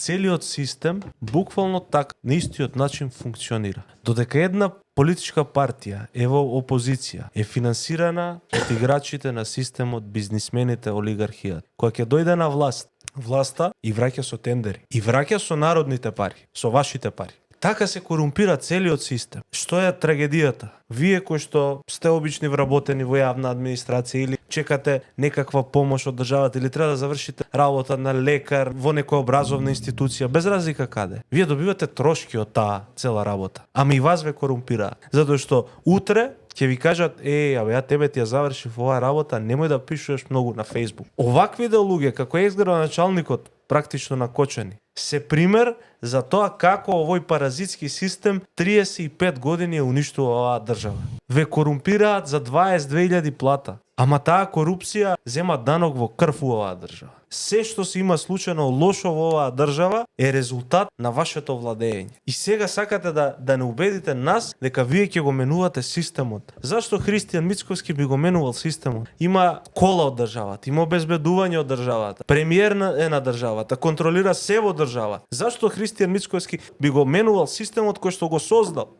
Целиот систем буквално така на истиот начин функционира. Додека една политичка партија е во опозиција, е финансирана од играчите на системот, бизнисмените, олигархијата. Која ќе дојде на власта и враќа со тендери, и враќа со народните пари, со вашите пари. Така се корумпира целиот систем. Што е трагедијата? Вие кои што сте обични вработени во јавна администрација или чекате некаква помош од државата или треба да завршите работа на лекар во некоја образовна институција, без разлика каде. Вие добивате трошки од таа цела работа. Ама и вас ве корумпираат. Затоа што утре ќе ви кажат, ја тебе ти ја завршив оваа работа, немој да пишуваш многу на Facebook. Оваквите луѓе, како екс-градоначалникот, практично накочени, се пример за тоа како овој паразитски систем 35 години ја уништува оваа држава. Ве корумпираат за 22.000 плата. Ама таа корупција зема данок во крв у оваа држава. Се што се има случајно лошо во оваа држава е резултат на вашето владење. И сега сакате да не убедите нас дека вие ќе го менувате системот. Зашто Христијан Мицковски би го менувал системот? Има кола од државата, има обезбедување од државата, премиер е на државата, контролира се во држава. Зашто Христијан Мицковски би го менувал системот кој што го создал?